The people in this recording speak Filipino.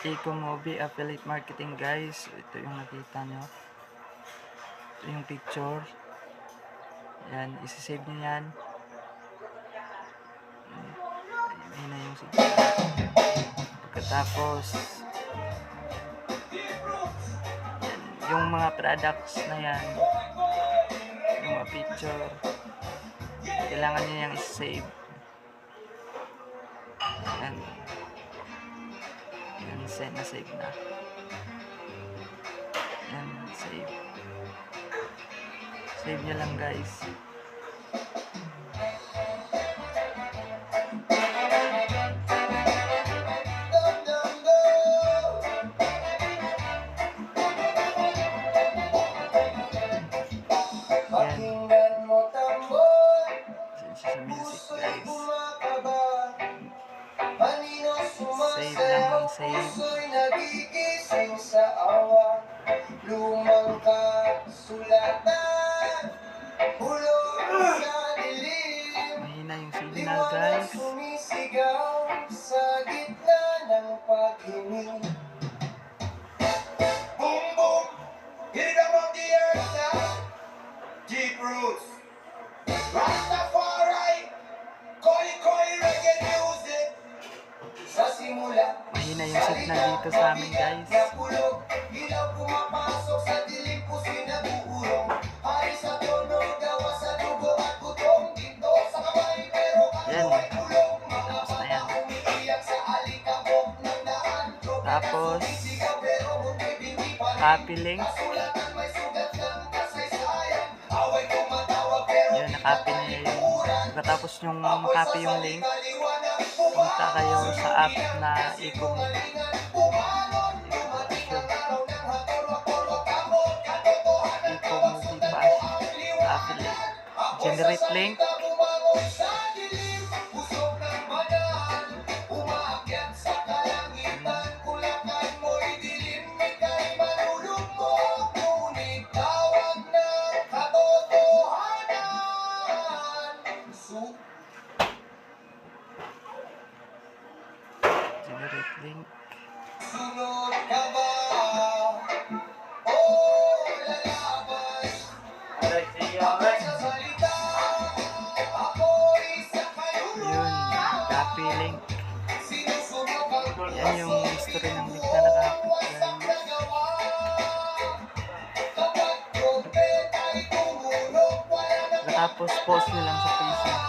Ecomovie Affiliate Marketing, guys. Ito yung nakita nyo. Ito yung picture. Yan, isi-save nyo yan. Ayun na yung signature. Pagkatapos, yan, yung mga products na yan, yung mga picture, kailangan nyo yung isi-save. Yan. Yan, save na. Yan, save. Save nyo lang, guys. Sa music, guys. Save lang ang save. Lumang kasulatan, hulog sa dilim. Mahina yung signal, guys. Sumisigaw sa gitna ng paghingi. Boom boom, hit it up on the earth now. Deep roots, Rastafari, koi reggae music. Sa simula, Mahina yung signal dito sa amin, guys. ilaw pumapasok sa dilim ko sinabuurong. Hari sa trono, gawa sa dugo at butong. Dito sa kamay, pero Yan. ay kulong. Mga Tapos na yan. mata umiiyak sa alikabok ng daan. Tapos, Sumisigaw pero mundo'y hindi pa rin. copy link. Kasulatan may sugat ng kasaysayan. Away tumatawag pero Yun, nakopy niya yun. Pagkatapos yung makopy yung link, punta kayo sa app na Ecomovie. Ecomovie Pass Affiliate. Generate link. Generate link. Sunod ka ba? O lalaban? Sa salita, ako'y sa Yun, copy link. sinusubukan. Yan yung history ng link na nakapit, guys. Kapag propet ay tumulog, wala nang Pagkatapos, post nyo lang sa Facebook.